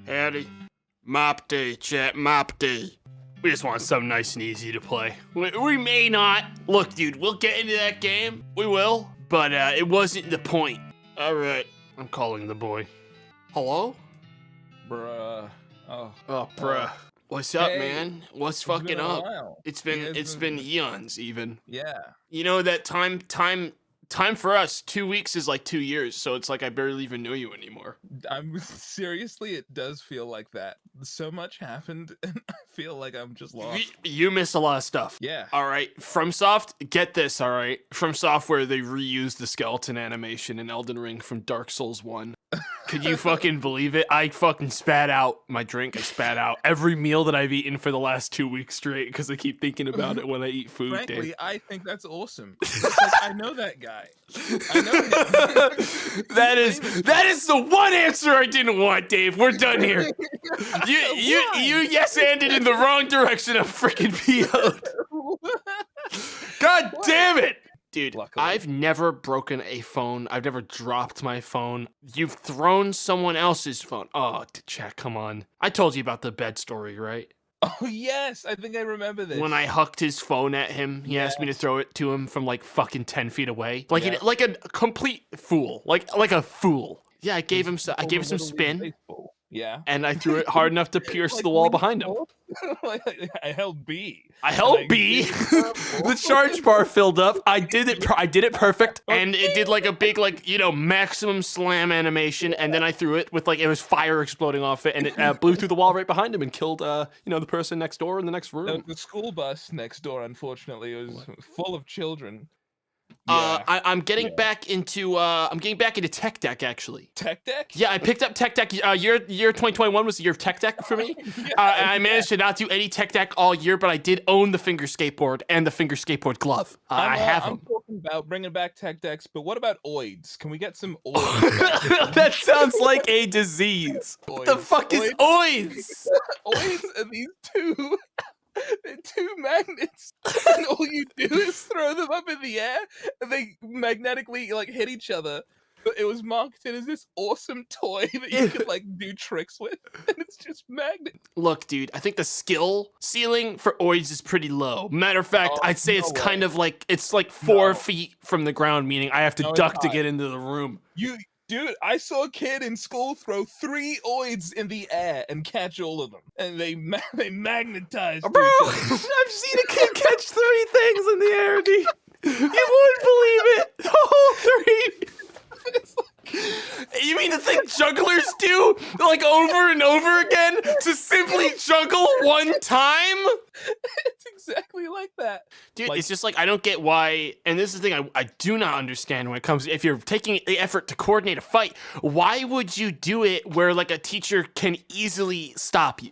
Howdy. Mop day, chat, mop day. We just want something nice and easy to play. We may not. Look, dude, we'll get into that game. We will. But it wasn't the point. Alright, I'm calling the boy. Hello? Bruh. Oh, bruh. What's up, hey, man? What's fucking been a up? while. It's been eons, even. Yeah. You know that time for us, 2 weeks is like 2 years, so it's like I barely even know you anymore. I'm seriously, it does feel like that. So much happened, and I feel like I'm just lost. You missed a lot of stuff. Yeah. All right, FromSoft, get this, all right? From Software, they reused the skeleton animation in Elden Ring from Dark Souls 1. Could you fucking believe it? I fucking spat out my drink. I spat out every meal that I've eaten for the last 2 weeks straight because I keep thinking about it when I eat food. Frankly, Dave. I think that's awesome. It's like, I know that guy. I know him. that is the one answer I didn't want, Dave. We're done here. You yes-anded in the wrong direction of freaking PO'd. God damn it! Dude, Luckily. I've never broken a phone. I've never dropped my phone. You've thrown someone else's phone. Oh, chat, come on. I told you about the bed story, right? Oh, yes. I think I remember this. When I hucked his phone at him, he asked me to throw it to him from like fucking 10 feet away. Like a complete fool. Like a fool. Yeah, I gave him some spin. Baseball. Yeah. And I threw it hard enough to pierce Like the wall behind him. I held B. I held B. The charge bar filled up. I did it perfect, and it did like a big maximum slam animation. And then I threw it with it was fire exploding off it, and it blew through the wall right behind him and killed the person next door in the next room. The school bus next door, unfortunately, was full of children. I'm getting back into Tech Deck actually. Tech Deck? Yeah, I picked up Tech Deck. Year 2021 was the year of Tech Deck for me. I managed to not do any Tech Deck all year, but I did own the finger skateboard and the finger skateboard glove. I have them. I'm talking about bringing back Tech Decks, but what about oids? Can we get some oids? That sounds like a disease. Oids. What the fuck is oids? Oids are these two. They're two magnets, and all you do is throw them up in the air, and they magnetically hit each other. But it was marketed as this awesome toy that you could do tricks with, and it's just magnets. Look, dude, I think the skill ceiling for oids is pretty low. Matter of fact, I'd say it's kind of it's 4 feet from the ground, meaning I have to duck to get into the room. Dude, I saw a kid in school throw 3 oids in the air and catch all of them, and they magnetized. Bro, I've seen a kid catch 3 things in the air, dude. You wouldn't believe it. The whole 3. You mean the thing jugglers do, over and over again, to simply juggle one time? It's exactly like that. Dude, it's just I don't get why, and this is the thing I do not understand when it comes, if you're taking the effort to coordinate a fight, why would you do it where a teacher can easily stop you?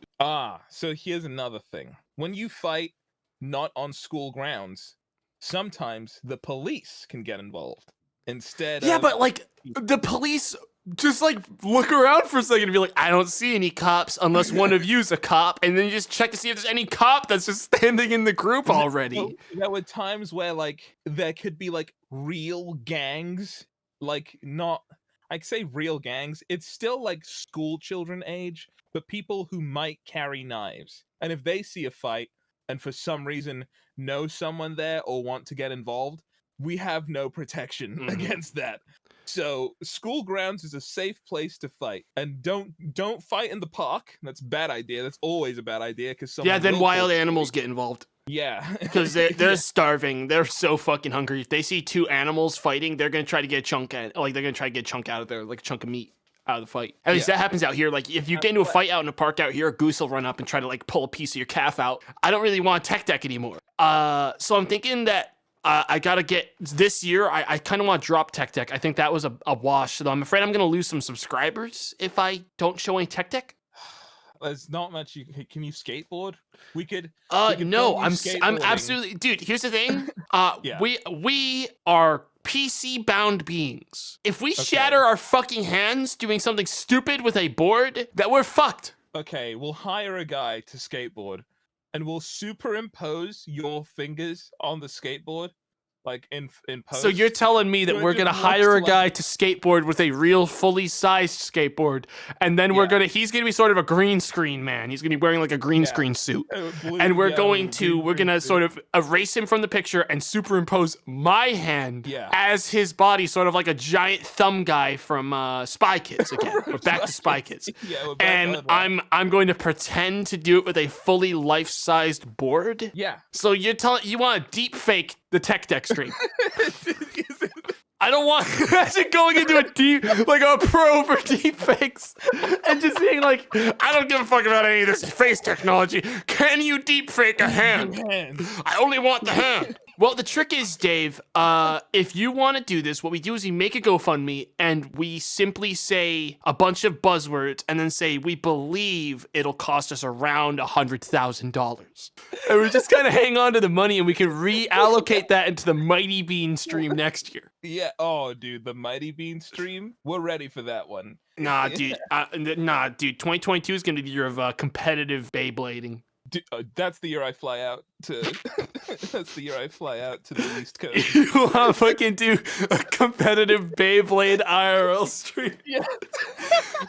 So here's another thing. When you fight not on school grounds, sometimes the police can get involved. Yeah, but the police just look around for a second and be like, I don't see any cops unless one of you's a cop, and then you just check to see if there's any cop that's just standing in the group already. There were times where there could be real gangs, not I say real gangs, it's still school children age, but people who might carry knives. And if they see a fight and for some reason know someone there or want to get involved, we have no protection against that. So school grounds is a safe place to fight, and don't fight in the park. That's a bad idea. That's always a bad idea because then wild animals get involved. Yeah, because they're starving. They're so fucking hungry. If they see 2 animals fighting, they're gonna try to get a chunk out of there, a chunk of meat out of the fight. At least that happens out here. If you get into a fight out in a park out here, a goose will run up and try to pull a piece of your calf out. I don't really want Tech Deck anymore. So I'm thinking that. I gotta get this year. I kind of want to drop Tech Deck. I think that was a wash. So I'm afraid I'm gonna lose some subscribers if I don't show any Tech Deck. There's not much. Can you skateboard? We could. No. I'm absolutely, dude. Here's the thing. We are PC bound beings. If we shatter our fucking hands doing something stupid with a board, that we're fucked. Okay, we'll hire a guy to skateboard. And we'll superimpose your fingers on the skateboard, like in post. So you're telling me that So it we're just gonna looks hire a like- guy to skateboard with a real fully sized skateboard, and then he's gonna be sort of a green screen man. He's gonna be wearing like a green screen suit, and we're gonna sort of erase him from the picture and superimpose my hand as his body, sort of like a giant thumb guy from Spy Kids again. We're back to Spy Kids. We're back And on that. I'm going to pretend to do it with a fully life-sized board. Yeah. So you want to deep fake the tech deck stream. I don't want imagine going into a pro for deep fakes and just being like, I don't give a fuck about any of this face technology. Can you deep fake a hand? I only want the hand. Well, the trick is, Dave, if you want to do this, what we do is we make a GoFundMe and we simply say a bunch of buzzwords and then say we believe it'll cost us around $100,000. And we just kind of hang on to the money and we can reallocate that into the Mighty Bean stream next year. Yeah. Oh, dude, the Mighty Bean stream. We're ready for that one. Nah, dude. 2022 is going to be the year of competitive Beyblading. That's the year I fly out to. That's the year I fly out to the East Coast. You want to fucking do a competitive Beyblade IRL stream? Yeah.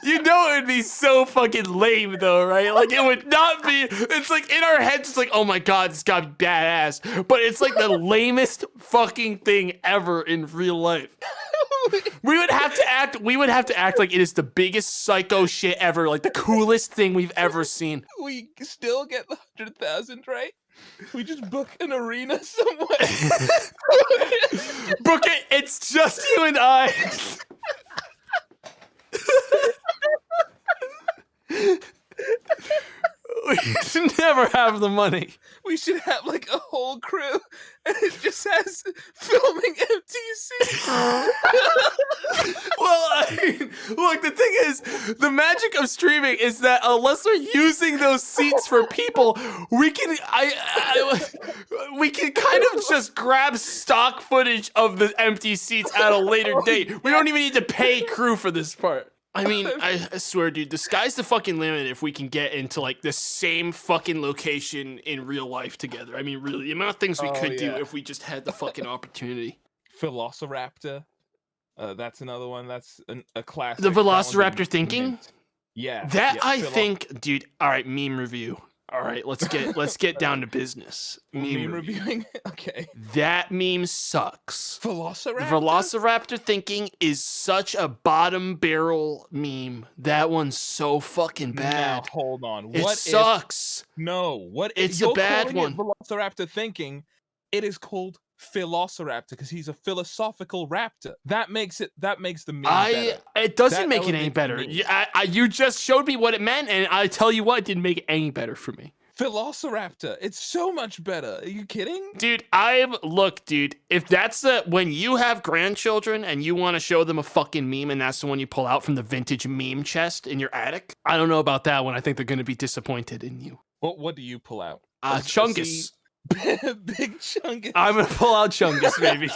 You know it would be so fucking lame though, right? Like it would not be. It's like in our heads, it's like, oh my god, this gotta be badass. But it's like the lamest fucking thing ever in real life. We would have to act like it is the biggest psycho shit ever, like the coolest thing we've ever seen. We still get the 100,000, right? We just book an arena somewhere. Book it. It's just you and I. We should never have the money. We should have like a whole crew, and it just has filming empty seats. Well, I mean, look, the thing is, the magic of streaming is that unless we're using those seats for people, we can we can kind of just grab stock footage of the empty seats at a later date. We don't even need to pay crew for this part. I mean, I swear, dude, the sky's the fucking limit if we can get into, like, the same fucking location in real life together. I mean, really, the amount of things we could do if we just had the fucking opportunity. Velociraptor. That's another one. That's a classic. The Velociraptor thinking? Yeah. That, I think, dude, all right, meme review. All right, let's get down to business. Meme reviewing? Okay. That meme sucks. Velociraptor? Velociraptor thinking is such a bottom barrel meme. That one's so fucking bad. Now, hold on. It sucks. It's a bad one. Velociraptor thinking. It is called Velociraptor because he's a philosophical raptor. That makes the meme better. It doesn't make it any better. You just showed me what it meant, and I tell you what, it didn't make it any better for me. Velociraptor. It's so much better. Are you kidding? Dude, dude, if that's when you have grandchildren and you want to show them a fucking meme and that's the one you pull out from the vintage meme chest in your attic, I don't know about that one. I think they're going to be disappointed in you. What do you pull out? Chungus. Big Chungus. I'm gonna pull out Chungus, baby.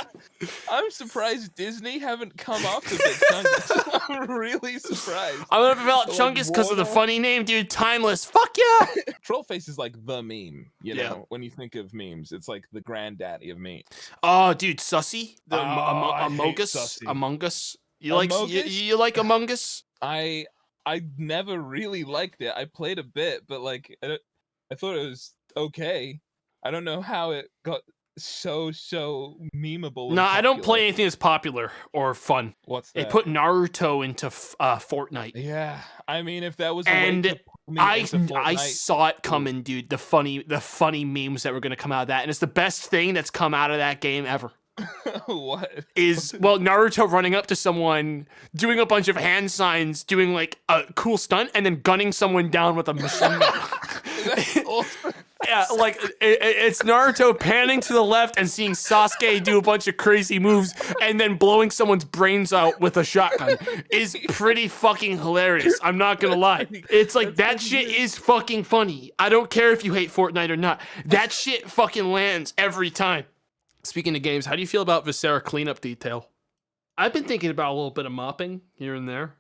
I'm surprised Disney haven't come after Big Chungus. I'm really surprised. I'm gonna pull out Chungus because of the funny name, dude. Timeless. Fuck yeah. Trollface is like the meme, you know. When you think of memes, it's like the granddaddy of memes. Oh, dude, Sussy, the Among Us. You like Among Us? I never really liked it. I played a bit, but like I thought it was okay. I don't know how it got so memeable. No, I don't play anything that's popular or fun. What's that? They put Naruto into Fortnite. Yeah, I mean, if that was I saw it coming, dude. The funny memes that were gonna come out of that, and it's the best thing that's come out of that game ever. What? Naruto running up to someone, doing a bunch of hand signs, doing like a cool stunt, and then gunning someone down with a machine gun. That's awesome. Yeah, like it's Naruto panning to the left and seeing Sasuke do a bunch of crazy moves and then blowing someone's brains out with a shotgun is pretty fucking hilarious. I'm not gonna lie. It's like that shit is fucking funny. I don't care if you hate Fortnite or not. That shit fucking lands every time. Speaking of games, how do you feel about Viscera Cleanup detail? I've been thinking about a little bit of mopping here and there.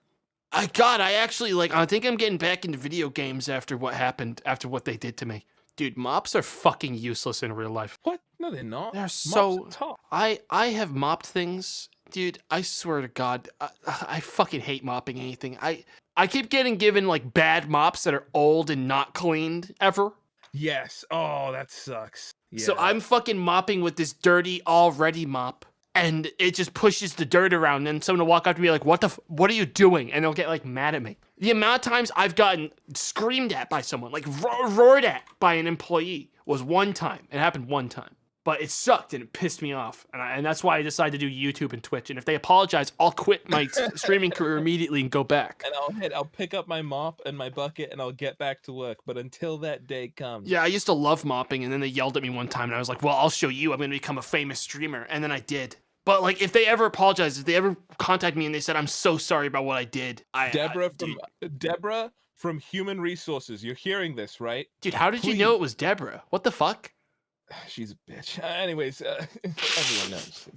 I think I'm getting back into video games after what happened, after what they did to me. Dude, mops are fucking useless in real life. What? No, they're not. They're Mops so. are top. I have mopped things, dude. I swear to God, I fucking hate mopping anything. I keep getting given like bad mops that are old and not cleaned ever. Yes. Oh, that sucks. Yeah. So I'm fucking mopping with this dirty already mop, and it just pushes the dirt around. And someone will walk up to me like, "What are you doing?" And they'll get like mad at me. The amount of times I've gotten screamed at by someone, like roared at by an employee, was one time. It happened one time. But it sucked and it pissed me off. And that's why I decided to do YouTube and Twitch. And if they apologize, I'll quit my streaming career immediately and go back. And I'll pick up my mop and my bucket and I'll get back to work. But until that day comes. Yeah, I used to love mopping, and then they yelled at me one time, and I was like, well, I'll show you. I'm going to become a famous streamer. And then I did. But like, if they ever apologize, if they ever contact me and they said, I'm so sorry about what I did. Deborah from Human Resources. You're hearing this, right? Dude, how did you know it was Deborah? What the fuck? She's a bitch. Anyways, everyone knows.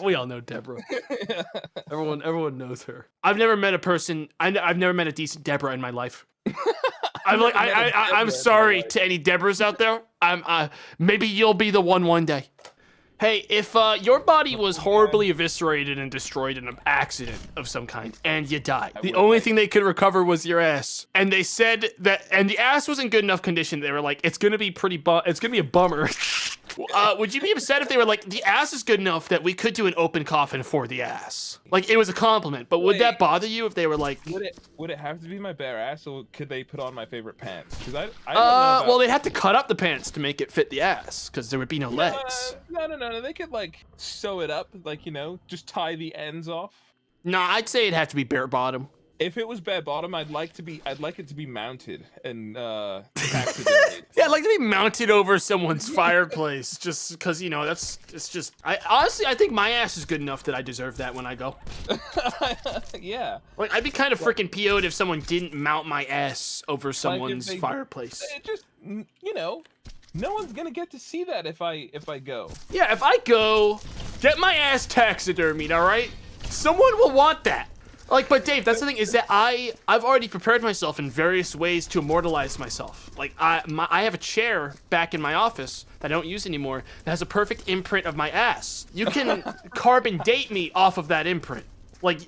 We all know Deborah. Everyone knows her. I've never met a person. I've never met a decent Deborah in my life. I'm sorry to any Deborahs out there. Maybe you'll be the one day. Hey, if your body was horribly eviscerated and destroyed in an accident of some kind, and you died, the only thing they could recover was your ass. And they said that, and the ass was in good enough condition. They were like, it's gonna be a bummer. Would you be upset if they were like, the ass is good enough that we could do an open coffin for the ass? Like, it was a compliment, but would that bother you if they were like... Would it have to be my bare ass, or could they put on my favorite pants? Because I don't know well, they'd have to cut up the pants to make it fit the ass, because there would be no legs. No. They could, like, sew it up, like, just tie the ends off. No, I'd say it'd have to be bare bottom. If it was bare bottom, I'd like it to be mounted and taxidermied. Yeah, I'd like to be mounted over someone's fireplace, just because it's just. I think my ass is good enough that I deserve that when I go. Yeah. Like, I'd be kind of freaking PO'd if someone didn't mount my ass over someone's fireplace. It just, no one's gonna get to see that if I go. Yeah, if I go, get my ass taxidermied, all right? Someone will want that. Like, but Dave, that's the thing, is that I've already prepared myself in various ways to immortalize myself. Like, I have a chair back in my office that I don't use anymore that has a perfect imprint of my ass. You can carbon date me off of that imprint. Like,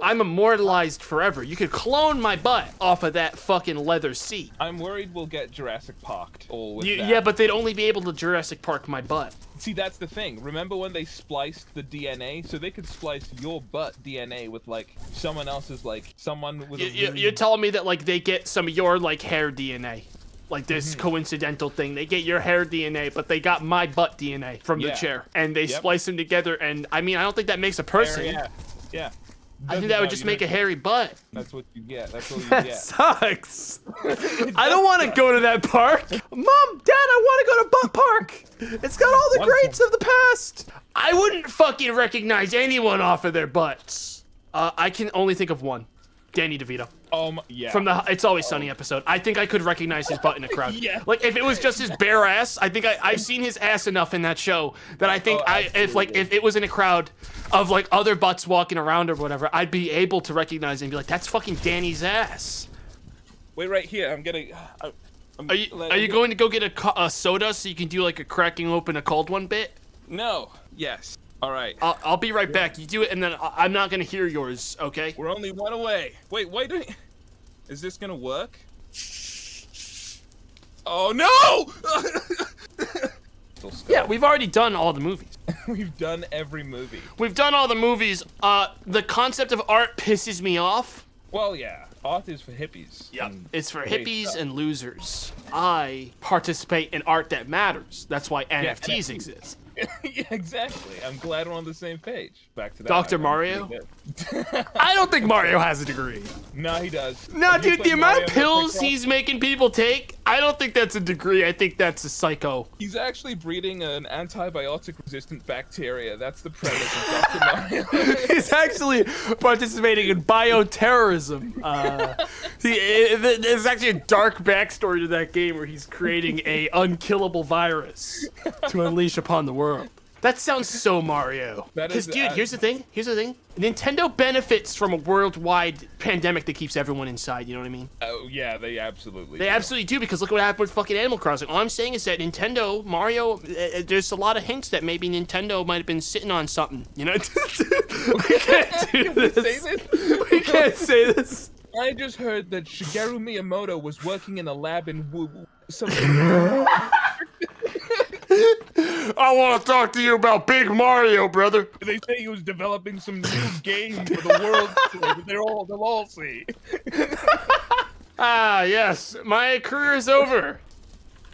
I'm immortalized forever. You could clone my butt off of that fucking leather seat. I'm worried we'll get Jurassic Parked. Yeah, but they'd only be able to Jurassic Park my butt. See, that's the thing. Remember when they spliced the DNA? So they could splice your butt DNA with, like, someone else's, like, someone with You're telling me that, like, they get some of your, like, hair DNA. Like, this coincidental thing. They get your hair DNA, but they got my butt DNA from the chair. And they splice them together, and, I mean, I don't think that makes a person. Yeah. I think that would just make a hairy butt. That's what you get. That's what you that get. Sucks. I don't want to go to that park. Mom, Dad, I want to go to Butt Park. It's got all the greats of the past. I wouldn't fucking recognize anyone off of their butts. I can only think of one. Danny DeVito. Yeah. From the It's Always Sunny episode. I think I could recognize his butt in a crowd. Yeah. Like, if it was just his bare ass, I think I've seen his ass enough in that show that I think if it was in a crowd of, like, other butts walking around or whatever, I'd be able to recognize him and be like, that's fucking Danny's ass. Wait right here. I'm getting... Are you going to go get a soda so you can do, like, a cracking open a cold one bit? No. Yes. All right. I'll be right back. You do it, and then I'm not gonna hear yours, okay? We're only one away. Wait, why don't... Is this gonna work? Oh, no! Yeah, we've already done all the movies. We've done every movie. We've done all the movies. The concept of art pisses me off. Well, yeah. Art is for hippies. Yeah, it's for hippies and losers. I participate in art that matters. That's why NFTs exist. Yeah, exactly. I'm glad we're on the same page. Back to that. Dr. Mario? I don't think Mario has a degree. No, he does. No, dude, the amount of pills he's making people take, I don't think that's a degree. I think that's a psycho. He's actually breeding an antibiotic-resistant bacteria. That's the premise of Dr. Mario. He's actually participating in bioterrorism. There's actually a dark backstory to that game where he's creating a unkillable virus to unleash upon the world. That sounds so Mario. That Because, is, dude, here's the thing. Nintendo benefits from a worldwide pandemic that keeps everyone inside, you know what I mean? Oh, yeah, they absolutely They absolutely do, because look what happened with fucking Animal Crossing. All I'm saying is that Nintendo, Mario, there's a lot of hints that maybe Nintendo might have been sitting on something, you know? We can't do this. We can't say this. I just heard that Shigeru Miyamoto was working in a lab in some. I want to talk to you about Big Mario, brother. They say he was developing some new game for the world that they'll all see. Ah, yes, my career is over.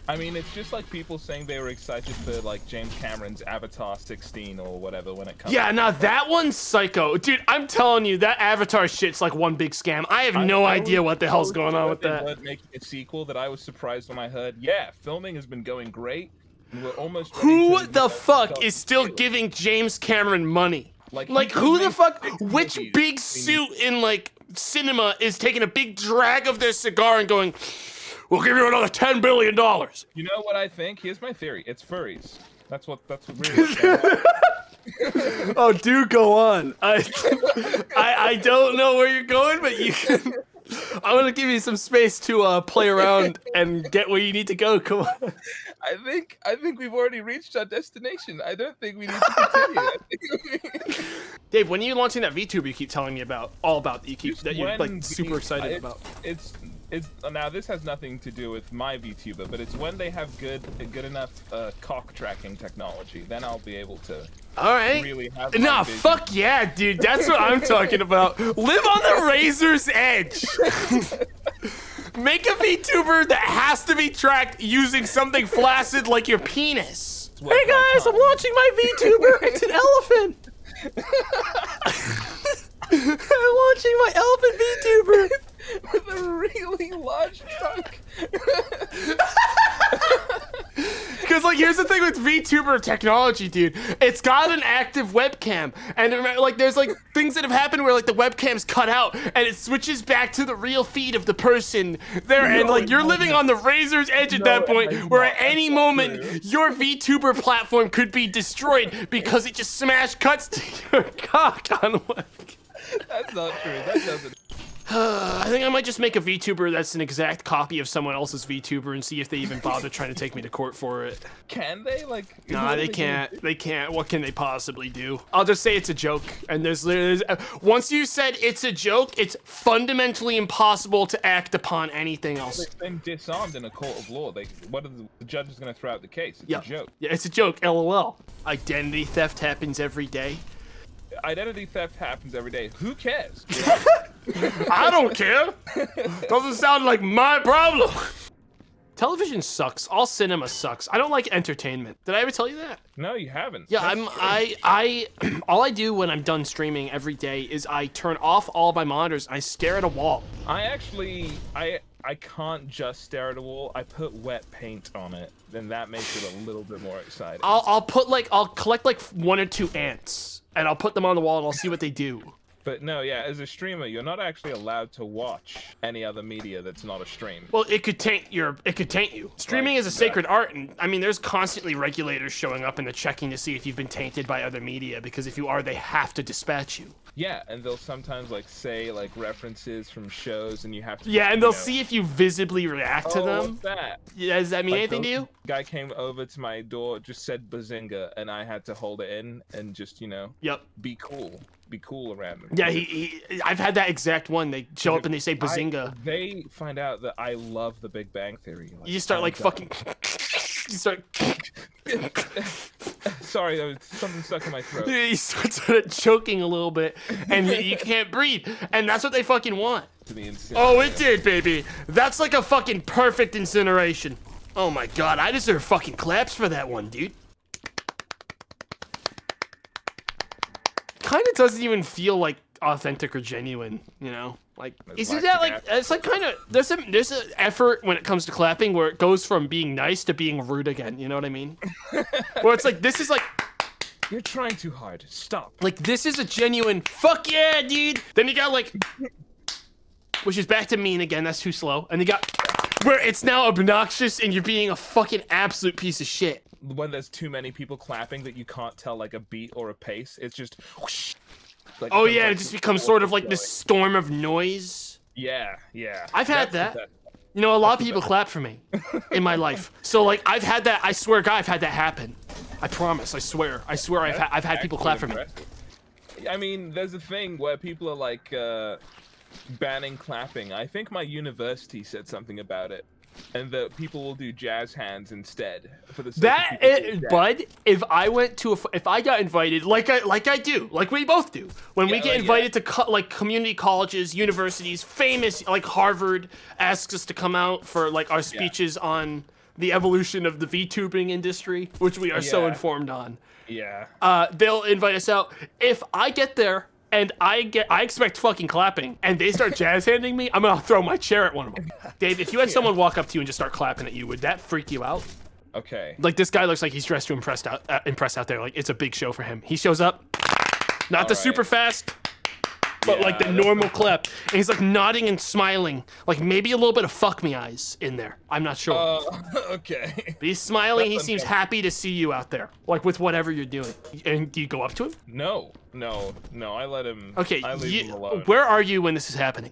I mean, it's just like people saying they were excited for like James Cameron's Avatar 16 or whatever when it comes. Yeah, now that one's psycho. Dude, I'm telling you, that Avatar shit's like one big scam. I have no idea what the hell's going on with that. Making a sequel that I was surprised when I heard, yeah, filming has been going great. And we're almost ready Who to the fuck is still giving James Cameron money? Like who the fuck, which big suit in like cinema is taking a big drag of their cigar and going, we'll give you another $10 billion. You know what I think? Here's my theory. It's furries. That's what really. Oh, do go on. I don't know where you're going, but you can. I'm gonna give you some space to play around and get where you need to go. Come on. I think we've already reached our destination. I don't think we need to continue. Dave, when are you launching that VTuber you keep telling me about? All about that you're like super excited about. It's now this has nothing to do with my VTuber, but it's when they have good enough cock tracking technology, then I'll be able to. All right. Really have nah, fuck yeah, dude. That's what I'm talking about. Live on the razor's edge. Make a VTuber that has to be tracked using something flaccid like your penis. Hey guys, I'm launching my VTuber. It's an elephant. I'm launching my elephant VTuber. With a really large trunk. Because, like, here's the thing with VTuber technology, dude. It's got an active webcam. And, like, there's, like, things that have happened where, like, the webcam's cut out and it switches back to the real feed of the person there. And, like, you're living on the razor's edge at that point where at any moment your VTuber platform could be destroyed because it just smash cuts to your cock on web. That's not true. That doesn't. I think I might just make a VTuber that's an exact copy of someone else's VTuber and see if they even bother trying to take me to court for it. Can they? Like? Nah, they can't. They can't. What can they possibly do? I'll just say it's a joke. And there's once you said it's a joke, it's fundamentally impossible to act upon anything else. They've been disarmed in a court of law. What are the judge is going to throw out the case? It's a joke. Yeah, it's a joke. LOL. Identity theft happens every day. Identity theft happens every day. Who cares? I don't care. Doesn't sound like my problem. Television sucks. All cinema sucks. I don't like entertainment. Did I ever tell you that? No, you haven't. Yeah, all I do when I'm done streaming every day is I turn off all of my monitors and I stare at a wall. I can't just stare at a wall. I put wet paint on it, then that makes it a little bit more exciting. I'll collect like 1 or 2 ants and I'll put them on the wall and I'll see what they do. But no, yeah, as a streamer, you're not actually allowed to watch any other media that's not a stream. Well, it could taint you. Streaming is a sacred art, and I mean, there's constantly regulators showing up and they're checking to see if you've been tainted by other media, because if you are, they have to dispatch you. Yeah, and they'll sometimes like say like references from shows, and you have to. Yeah, and they'll see if you visibly react to them. What's that? Yeah, does that mean anything to you? Guy came over to my door, just said Bazinga, and I had to hold it in and just be cool around them. Yeah, I've had that exact one. They show up and they say Bazinga. They find out that I love The Big Bang Theory. Like, you start like fucking. You start. Sorry, there was something stuck in my throat. You start choking a little bit, and you can't breathe, and that's what they fucking want. Oh, it did, baby. That's like a fucking perfect incineration. Oh my god, I deserve fucking claps for that one, dude. Kind of doesn't even feel like authentic or genuine, you know? Like, isn't that like, it's like kind of, there's an effort when it comes to clapping where it goes from being nice to being rude again, you know what I mean? Where it's like, this is like, you're trying too hard, stop. Like, this is a genuine, fuck yeah, dude. Then you got like, which is back to mean again, that's too slow. And you got, where it's now obnoxious and you're being a fucking absolute piece of shit. when there's too many people clapping that you can't tell like a beat or a pace. It's just whoosh, like, Oh becomes, yeah, like, it just becomes sort of like flowing. this storm of noise. Yeah. I've had That's the that. best. You know, a lot of the people clap for me in my life. So like, I've had that. I swear, God, I've had that happen. I promise. I swear. I've had people clap for me. I mean, there's a thing where people are like banning clapping. I think my university said something about it, and that people will do jazz hands instead for the sake of people doing jazz. Bud, if I went to if I got invited, like we both do, when we get invited to like community colleges, universities, famous like Harvard asks us to come out for like our speeches on the evolution of the VTubing industry, which we are so informed on. Yeah. They'll invite us out. If I get there and I expect fucking clapping, and they start jazz handing me, I'm gonna throw my chair at one of them. Dave, if you had someone walk up to you and just start clapping at you, would that freak you out? Okay. Like, this guy looks like he's dressed to impress out there. Like, it's a big show for him. He shows up, not the super fast, but like the normal clap, and he's like nodding and smiling, like maybe a little bit of fuck me eyes in there. I'm not sure. Okay. But he's smiling. He seems happy to see you out there, like with whatever you're doing. And do you go up to him? No. I let him. Okay. I leave him alone. Where are you when this is happening?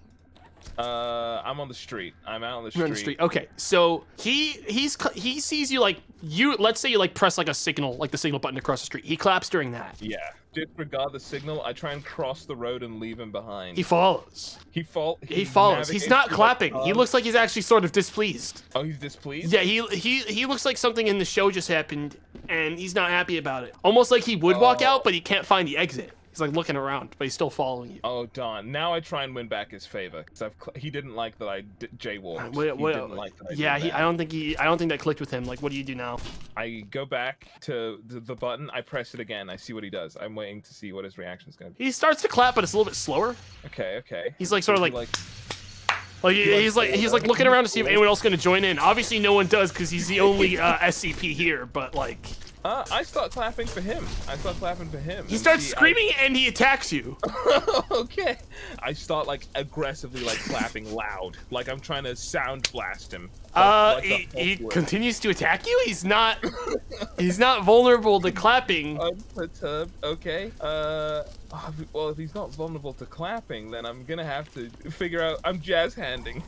I'm on the street. I'm out on the street. You're on the street. Okay. So he sees you, like, let's say you like press like a signal, like the signal button across the street. He claps during that. Yeah. Disregard the signal. I try and cross the road and leave him behind. He follows. He follows. He's not clapping. He looks like he's actually sort of displeased. Oh, he's displeased? Yeah, he looks like something in the show just happened, and he's not happy about it. Almost like he would walk out, but he can't find the exit. He's like looking around, but he's still following you. Oh, darn. Now I try and win back his favor, because he didn't like that I jaywalked. He didn't like that I did that. I don't think that clicked with him. Like, what do you do now? I go back to the button, I press it again, I see what he does. I'm waiting to see what his reaction is going to be. He starts to clap, but it's a little bit slower. Okay. He's like sort of like he's like looking around to see if anyone else is going to join in. Obviously, no one does because he's the only SCP here. But like, I start clapping for him. He starts screaming and he attacks you. Okay. I start like aggressively like clapping loud, like I'm trying to sound blast him. He continues to attack you. He's not vulnerable to clapping. Unperturbed. Okay. Well, if he's not vulnerable to clapping, then I'm gonna have to figure out. I'm jazz handing.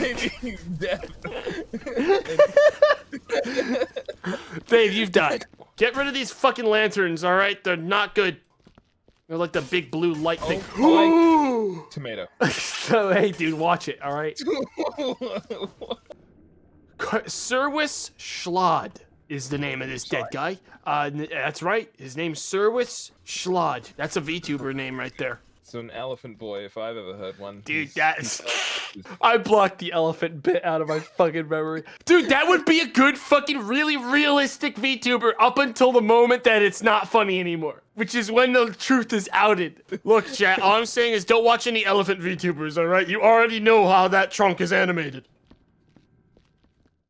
Maybe he's deaf. Dave, you've died. Get rid of these fucking lanterns, all right? They're not good. They're like the big blue light thing. Tomato. So, hey, dude, watch it, all right? Serwis Schlad is the name of this dead guy. That's right. His name's Serwis Schlad. That's a VTuber name right there. So an elephant boy, if I've ever heard one. Dude, I blocked the elephant bit out of my fucking memory. Dude, that would be a good fucking really realistic VTuber up until the moment that it's not funny anymore. Which is when the truth is outed. Look, chat, all I'm saying is don't watch any elephant VTubers, alright? You already know how that trunk is animated.